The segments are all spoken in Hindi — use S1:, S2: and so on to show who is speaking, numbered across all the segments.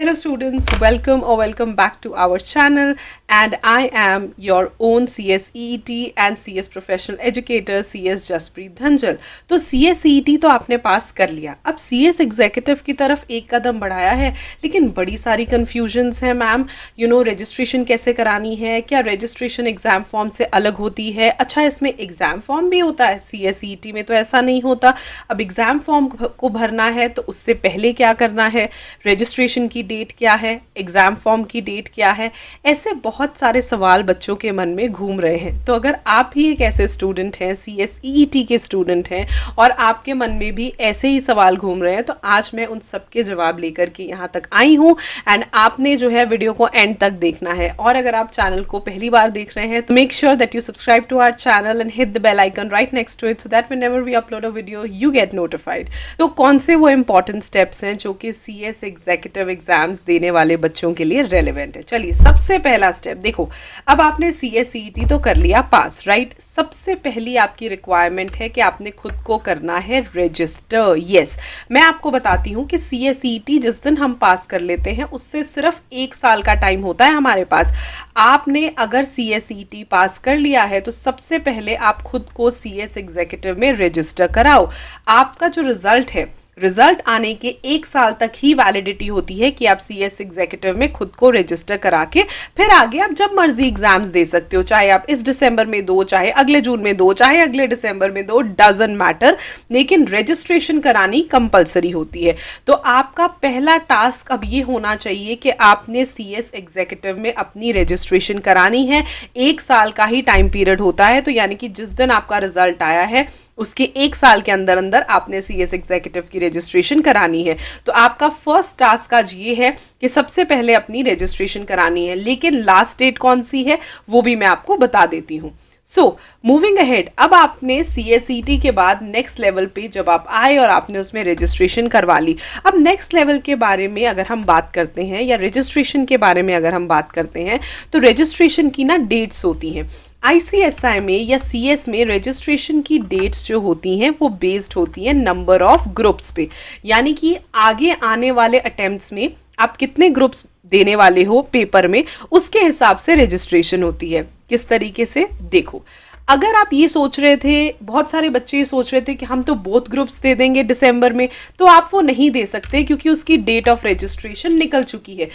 S1: Hello students, welcome back to our channel, and I am your own CS EET and CS professional educator CS Jasprit Dhanjal. तो CS EET तो आपने पास कर लिया, अब CS एग्जीक्यूटिव की तरफ एक कदम बढ़ाया है, लेकिन बड़ी सारी कन्फ्यूजन्स हैं मैम। रजिस्ट्रेशन कैसे करानी है, क्या रजिस्ट्रेशन एग्जाम फॉर्म से अलग होती है? अच्छा, इसमें एग्जाम फॉर्म भी होता है, CS EET में तो ऐसा नहीं होता। अब एग्जाम फॉर्म को भरना है तो उससे पहले क्या करना है, रजिस्ट्रेशन की डेट क्या है, एग्जाम फॉर्म की डेट क्या है, ऐसे बहुत सारे सवाल बच्चों के मन में घूम रहे हैं। तो अगर आप भी एक ऐसे स्टूडेंट हैं, CS EET के स्टूडेंट हैं और आपके मन में भी ऐसे ही सवाल घूम रहे हैं, तो आज मैं उन सब के जवाब लेकर के यहाँ तक आई हूँ। एंड आपने जो है वीडियो को एंड तक देखना है, और अगर आप चैनल को पहली बार देख रहे हैं तो make sure that you subscribe to our channel and hit the bell icon right next to it, so that whenever we upload a video you get notified. तो कौन से वो इंपॉर्टेंट स्टेप्स हैं जो कि CS एग्जीक्यूटिव एग्जाम्स देने वाले बच्चों के लिए रेलेवेंट है? चलिए, सबसे पहला स्टेप देखो, अब आपने CS EET तो कर लिया पास, राइट? सबसे पहली आपकी रिक्वायरमेंट है कि आपने खुद को करना है रजिस्टर। यस, मैं आपको बताती हूँ कि CS EET जिस दिन हम पास कर लेते हैं उससे सिर्फ 1 साल का टाइम होता है हमारे पास। आपने अगर CS EET पास कर लिया है तो सबसे पहले आप खुद को CS एग्जीक्यूटिव में रजिस्टर कराओ। आपका जो रिजल्ट है, रिजल्ट आने के 1 साल तक ही वैलिडिटी होती है कि आप CS एग्जीक्यूटिव में खुद को रजिस्टर करा के फिर आगे आप जब मर्जी एग्जाम्स दे सकते हो, चाहे आप इस दिसंबर में दो, चाहे अगले जून में दो, चाहे अगले दिसंबर में दो, डजंट मैटर, लेकिन रजिस्ट्रेशन करानी कंपलसरी होती है। तो आपका पहला टास्क अब ये होना चाहिए कि आपने CS एग्जीक्यूटिव में अपनी रजिस्ट्रेशन करानी है। 1 साल का ही टाइम पीरियड होता है, तो यानी कि जिस दिन आपका रिजल्ट आया है उसके 1 साल के अंदर अंदर आपने CS एग्जीक्यूटिव की रजिस्ट्रेशन करानी है। तो आपका फर्स्ट टास्क आज ये है कि सबसे पहले अपनी रजिस्ट्रेशन करानी है, लेकिन लास्ट डेट कौन सी है वो भी मैं आपको बता देती हूँ। सो मूविंग अहेड, अब आपने CS EET के बाद नेक्स्ट लेवल पे जब आप आए और आपने उसमें रजिस्ट्रेशन करवा ली, अब नेक्स्ट लेवल के बारे में अगर हम बात करते हैं या रजिस्ट्रेशन के बारे में अगर हम बात करते हैं, तो रजिस्ट्रेशन की ना डेट्स होती हैं। ICSI में या CS में रजिस्ट्रेशन की डेट्स जो होती हैं वो बेस्ड होती हैं नंबर ऑफ ग्रुप्स पे, यानी कि आगे आने वाले अटेम्प्ट्स में आप कितने ग्रुप्स देने वाले हो पेपर में, उसके हिसाब से रजिस्ट्रेशन होती है। किस तरीके से, देखो, अगर आप ये सोच रहे थे, बहुत सारे बच्चे ये सोच रहे थे कि हम तो बोथ ग्रुप्स दे देंगे दिसंबर में, तो आप वो नहीं दे सकते क्योंकि उसकी डेट ऑफ रजिस्ट्रेशन निकल चुकी है।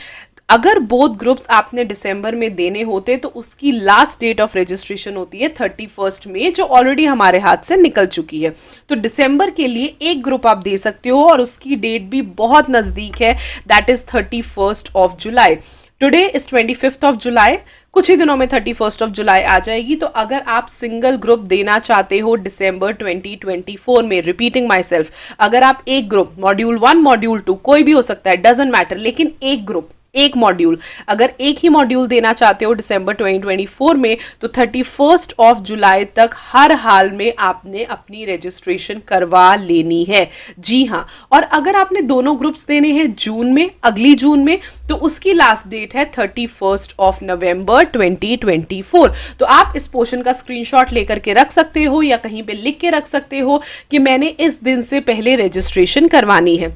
S1: अगर बोथ ग्रुप्स आपने दिसंबर में देने होते तो उसकी लास्ट डेट ऑफ रजिस्ट्रेशन होती है 31 मई, जो ऑलरेडी हमारे हाथ से निकल चुकी है। तो दिसंबर के लिए एक ग्रुप आप दे सकते हो और उसकी डेट भी बहुत नज़दीक है, that is 31 July. Today is 25 जुलाई, कुछ ही दिनों में 31 जुलाई आ जाएगी। तो अगर आप सिंगल ग्रुप देना चाहते हो दिसंबर 2024 में, रिपीटिंग माई सेल्फ, अगर आप एक ग्रुप, मॉड्यूल 1 मॉड्यूल 2 कोई भी हो सकता है, डजेंट मैटर, लेकिन एक ग्रुप, एक मॉड्यूल, अगर एक ही मॉड्यूल देना चाहते हो दिसंबर 2024 में, तो 31 जुलाई तक हर हाल में आपने अपनी रजिस्ट्रेशन करवा लेनी है। जी हाँ, और अगर आपने दोनों ग्रुप्स देने हैं जून में, अगली जून में, तो उसकी लास्ट डेट है 31 नवंबर 2024। तो आप इस पोर्शन का स्क्रीनशॉट लेकर के रख सकते हो या कहीं पे लिख के रख सकते हो कि मैंने इस दिन से पहले रजिस्ट्रेशन करवानी है।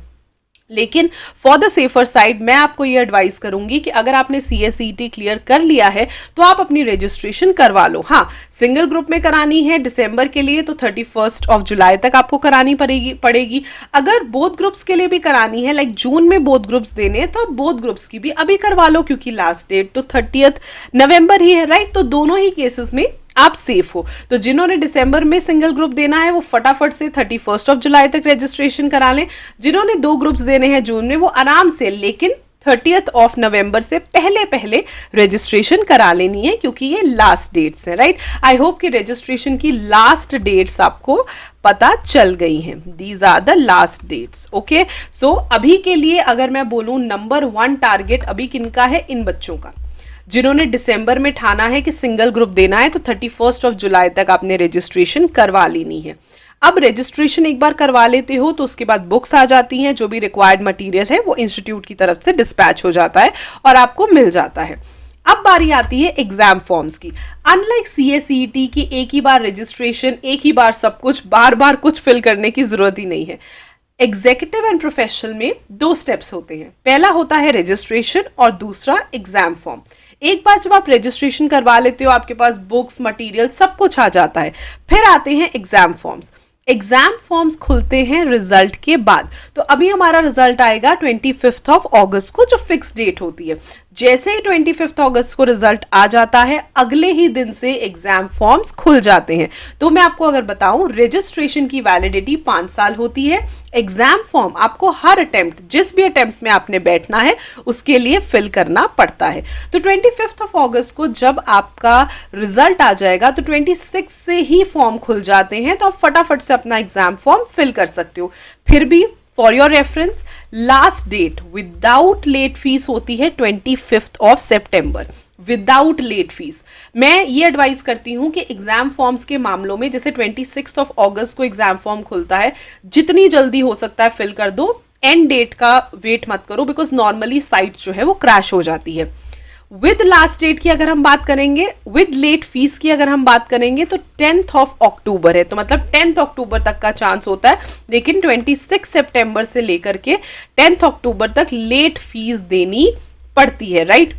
S1: लेकिन फॉर द सेफर साइड मैं आपको ये एडवाइस करूंगी कि अगर आपने CS EET क्लियर कर लिया है तो आप अपनी रजिस्ट्रेशन करवा लो। हाँ, सिंगल ग्रुप में करानी है दिसंबर के लिए तो 31 जुलाई तक आपको करानी पड़ेगी। अगर बोथ ग्रुप्स के लिए भी करानी है, लाइक जून में बोथ ग्रुप्स देने हैं, तो आप बोथ ग्रुप्स की भी अभी करवा लो, क्योंकि लास्ट डेट तो 30 नवंबर ही है, राइट? तो दोनों ही केसेस में आप सेफ हो। तो जिन्होंने दिसंबर में सिंगल ग्रुप देना है वो फटाफट से 31 जुलाई तक रजिस्ट्रेशन करा लें। जिन्होंने 2 ग्रुप्स देने हैं जून में, वो आराम से, लेकिन 30 नवंबर से पहले रजिस्ट्रेशन करा लेनी है, क्योंकि ये लास्ट डेट्स हैं, राइट? आई होप कि रजिस्ट्रेशन की लास्ट डेट्स आपको पता चल गई हैं। These are the last dates, okay? So अभी के लिए अगर मैं बोलूं, नंबर 1 टारगेट अभी किनका है? इन बच्चों का जिन्होंने दिसंबर में ठाना है कि सिंगल ग्रुप देना है, तो 31 जुलाई तक आपने रजिस्ट्रेशन करवा लेनी है। अब रजिस्ट्रेशन एक बार करवा लेते हो तो उसके बाद बुक्स आ जाती हैं, जो भी रिक्वायर्ड मटेरियल है वो इंस्टीट्यूट की तरफ से डिस्पैच हो जाता है और आपको मिल जाता है। अब बारी आती है एग्जाम फॉर्म्स की। अनलाइक CS EET की एक ही बार रजिस्ट्रेशन, एक ही बार सब कुछ, बार बार कुछ फिल करने की जरूरत ही नहीं है। एग्जीक्यूटिव एंड प्रोफेशनल में 2 स्टेप्स होते हैं। पहला होता है रजिस्ट्रेशन और दूसरा एग्जाम फॉर्म। एक बार जब आप रजिस्ट्रेशन करवा लेते हो, आपके पास बुक्स, मटेरियल सब कुछ आ जाता है, फिर आते हैं एग्जाम फॉर्म्स। एग्जाम फॉर्म्स खुलते हैं रिजल्ट के बाद। तो अभी हमारा रिजल्ट आएगा 25 अगस्त को, जो फिक्स डेट होती है। जैसे ही 25 अगस्त को रिजल्ट आ जाता है, अगले ही दिन से एग्जाम फॉर्म्स खुल जाते हैं। तो मैं आपको अगर बताऊं, रजिस्ट्रेशन की वैलिडिटी 5 साल होती है। एग्जाम फॉर्म आपको हर अटेम्प्ट, जिस भी अटेम्प्ट में आपने बैठना है, उसके लिए फिल करना पड़ता है। तो 25 अगस्त को जब आपका रिजल्ट आ जाएगा तो 26 से ही फॉर्म खुल जाते हैं, तो आप फटाफट से अपना एग्जाम फॉर्म फिल कर सकते हो। फिर भी for your reference, last date without late fee होती है 25 सितंबर, विदाउट लेट फीस। मैं ये एडवाइस करती हूँ कि एग्जाम फॉर्म्स के मामलों में, जैसे 26 अगस्त को एग्जाम फॉर्म खुलता है, जितनी जल्दी हो सकता है फिल कर दो। एंड डेट का वेट मत करो, बिकॉज नॉर्मली साइट जो है वो क्रैश हो जाती है। विद लास्ट डेट की अगर हम बात करेंगे, विद लेट फीस की अगर हम बात करेंगे, तो 10 अक्टूबर है। तो मतलब 10 अक्टूबर तक का चांस होता है, लेकिन 26 सितंबर से लेकर के 10 अक्टूबर तक लेट फीस देनी पड़ती है, राइट।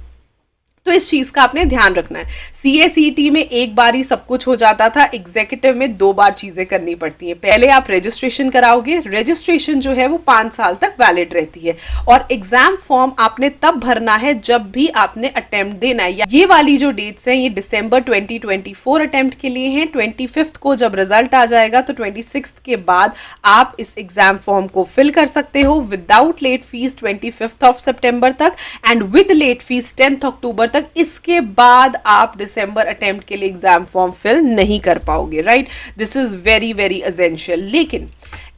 S1: तो इस चीज का आपने ध्यान रखना है। CACT में एक बार ही सब कुछ हो जाता था, एग्जीक्यूटिव में 2 बार चीजें करनी पड़ती हैं। पहले आप रजिस्ट्रेशन कराओगे, रजिस्ट्रेशन जो है वो 5 साल तक वैलिड रहती है, और एग्जाम फॉर्म आपने तब भरना है जब भी आपने अटेम्प्ट देना है। ये वाली जो डेट्स हैं, ये दिसंबर 2024 अटेम्प्ट के लिए हैं। 25 को जब रिजल्ट आ जाएगा तो 26 के बाद आप इस एग्जाम फॉर्म को फिल कर सकते हो विदाउट लेट फीस 25 सितंबर तक, एंड विद लेट फीस 10 अक्टूबर तक। इसके बाद आप दिसंबर अटेम्प्ट के लिए एग्जाम फॉर्म फिल नहीं कर पाओगे, right. This is very very essential. लेकिन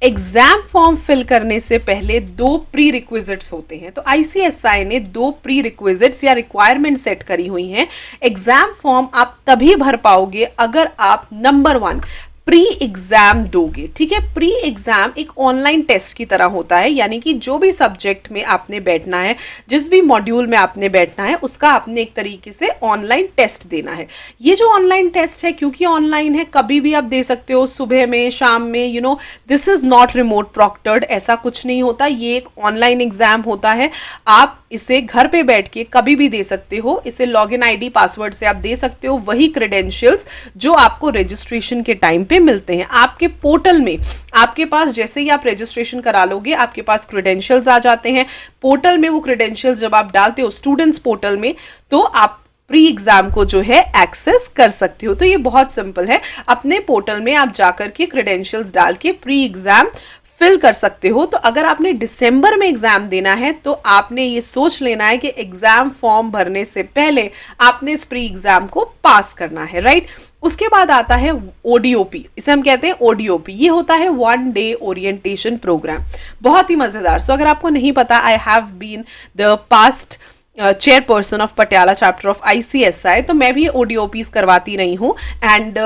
S1: एग्जाम फॉर्म फिल करने से पहले 2 प्री रिक्विजिट्स होते हैं। तो ICSI ने 2 प्री रिक्विजिट्स या रिक्वायरमेंट सेट करी हुई हैं। एग्जाम फॉर्म आप तभी भर पाओगे अगर आप नंबर 1 प्री एग्जाम दोगे, ठीक है। प्री एग्जाम एक ऑनलाइन टेस्ट की तरह होता है, यानी कि जो भी सब्जेक्ट में आपने बैठना है, जिस भी मॉड्यूल में आपने बैठना है, उसका आपने एक तरीके से ऑनलाइन टेस्ट देना है। ये जो ऑनलाइन टेस्ट है, क्योंकि ऑनलाइन है, कभी भी आप दे सकते हो, सुबह में, शाम में, this is not remote proctored, ऐसा कुछ नहीं होता। ये एक ऑनलाइन एग्जाम होता है। आप इसे घर पे बैठ के कभी भी दे सकते हो। इसे लॉगिन ID पासवर्ड से आप दे सकते हो, वही क्रेडेंशियल्स जो आपको रजिस्ट्रेशन के टाइम पे मिलते हैं। आपके पोर्टल में, आपके पास जैसे ही आप रजिस्ट्रेशन करा लोगे, आपके पास क्रेडेंशियल्स आ जाते हैं। पोर्टल में वो क्रेडेंशियल्स जब आप डालते हो स्टूडेंट्स पोर्टल में, तो आप प्री एग्जाम को जो है एक्सेस कर सकते हो। तो ये बहुत सिंपल है। अपने पोर्टल में आप जाकर के क्रेडेंशियल्स डाल के प्री एग्जाम फिल कर सकते हो। तो अगर आपने दिसंबर में एग्जाम देना है, तो आपने ये सोच लेना है कि एग्जाम फॉर्म भरने से पहले आपने इस प्री एग्जाम को पास करना है, राइट। उसके बाद आता है ODOP, इसे हम कहते हैं ODOP। ये होता है 1 डे ओरिएंटेशन प्रोग्राम, बहुत ही मजेदार। सो अगर आपको नहीं पता, I have been the past chairperson of Patiala chapter of ICSI, तो मैं भी ODOPs करवाती रही हूँ, and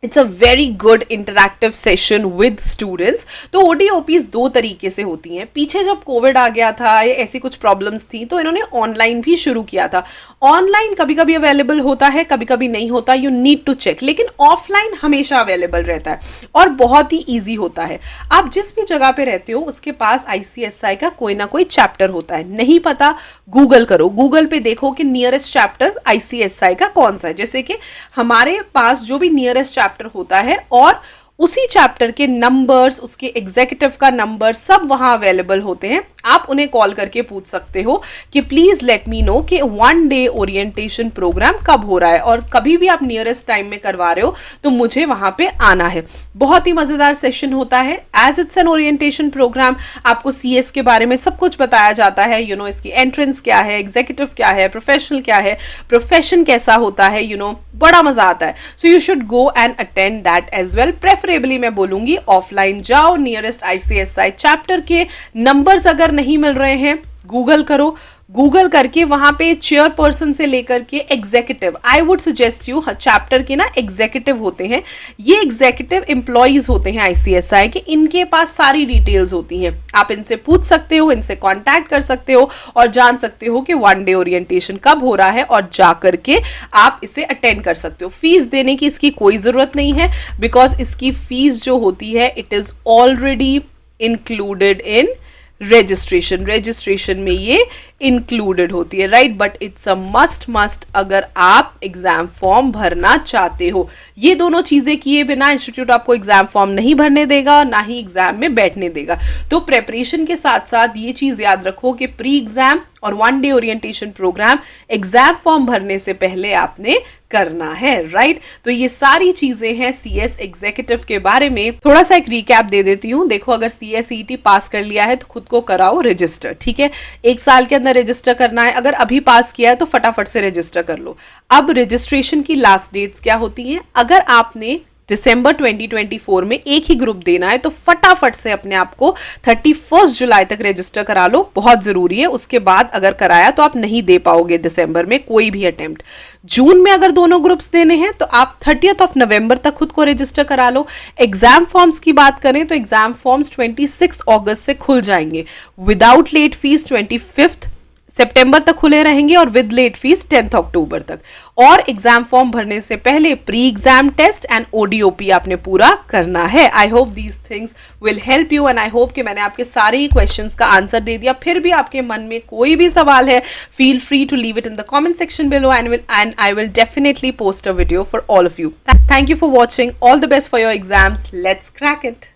S1: it's a very good interactive session with students. तो ODOPs 2 तरीके से होती हैं। पीछे जब कोविड आ गया था या ऐसी कुछ प्रॉब्लम्स थी, तो इन्होंने ऑनलाइन भी शुरू किया था। ऑनलाइन कभी कभी अवेलेबल होता है, कभी कभी नहीं होता, यू नीड टू चेक। लेकिन ऑफलाइन हमेशा अवेलेबल रहता है और बहुत ही ईजी होता है। आप जिस भी जगह पे रहते हो, उसके पास ICSI का कोई ना कोई चैप्टर होता है। नहीं पता, गूगल करो, गूगल पे देखो कि नियरेस्ट चैप्टर ICSI का कौन सा है। जैसे कि हमारे पास जो भी नियरेस्ट चैप्टर होता है, और उसी चैप्टर के नंबर्स, उसके एग्जीक्यूटिव का नंबर सब वहां अवेलेबल होते हैं। आप उन्हें कॉल करके पूछ सकते हो कि प्लीज लेट मी नो कि 1 डे ओरिएंटेशन प्रोग्राम कब हो रहा है, और कभी भी आप नियरेस्ट टाइम में करवा रहे हो तो मुझे वहां पे आना है। बहुत ही मजेदार सेशन होता है। As it's an orientation program, आपको CS के बारे में सब कुछ बताया जाता है। इसकी एंट्रेंस क्या है, एग्जीक्यूटिव क्या है, प्रोफेशनल क्या है, प्रोफेशन कैसा होता है, बड़ा मजा आता है। So you should go and attend that as well. Preferably मैं बोलूंगी ऑफलाइन जाओ। नियरेस्ट ICSI चैप्टर के नंबर्स अगर नहीं मिल रहे हैं, गूगल करो। गूगल करके वहां पे चेयरपर्सन से लेकर के executive, I would suggest you, chapter के ना एग्जीक्यूटिव होते हैं, ये एग्जीक्यूटिव एम्प्लॉइज होते हैं ICSI के। इनके पास सारी डिटेल्स होती हैं। आप इनसे पूछ सकते हो, इनसे कांटेक्ट कर सकते हो और जान सकते हो कि 1 डे ओरिएंटेशन कब हो रहा है, और जाकर के आप इसे अटेंड कर सकते हो। फीस देने की इसकी कोई जरूरत नहीं है, बिकॉज इसकी फीस जो होती है, it is already included in registration में ये इंक्लूडेड होती है, right. But it's a must अगर आप एग्जाम फॉर्म भरना चाहते हो। ये दोनों चीजें किए बिना इंस्टीट्यूट आपको एग्जाम फॉर्म नहीं भरने देगा और ना ही एग्जाम में बैठने देगा। तो प्रेपरेशन के साथ साथ ये चीज याद रखो कि प्री एग्जाम और 1 day orientation program exam form भरने से पहले आपने करना है, राइट। तो ये सारी चीजें हैं सीएस एग्जीक्यूटिव के बारे में। थोड़ा सा एक रिकैप दे देती हूँ। देखो, अगर सीएसईटी पास कर लिया है तो खुद को कराओ रजिस्टर, ठीक है। 1 साल के अंदर रजिस्टर करना है। अगर अभी पास किया है तो फटाफट से रजिस्टर कर लो। अब रजिस्ट्रेशन की लास्ट डेट्स क्या होती हैं? अगर आपने दिसंबर 2024 में एक ही ग्रुप देना है तो फटाफट से अपने आप को 31 जुलाई तक रजिस्टर करा लो, बहुत जरूरी है। उसके बाद अगर कराया तो आप नहीं दे पाओगे दिसंबर में कोई भी अटेम्प्ट। जून में अगर दोनों ग्रुप्स देने हैं तो आप 30 नवंबर तक खुद को रजिस्टर करा लो। एग्जाम फॉर्म्स की बात करें तो एग्जाम फॉर्म्स 26 अगस्त से खुल जाएंगे, विदाउट लेट फीस 25 सितंबर तक खुले रहेंगे और विद लेट फीस 10 अक्टूबर तक। और एग्जाम फॉर्म भरने से पहले pre exam test and ODOP आपने पूरा करना है। I hope these things will help you and I hope कि मैंने आपके सारे ही क्वेश्चंस का आंसर दे दिया। फिर भी आपके मन में कोई भी सवाल है, feel free to leave it in the comment section below and I will definitely post a video for all of you. Thank you for watching. All the best for your exams. Let's crack it.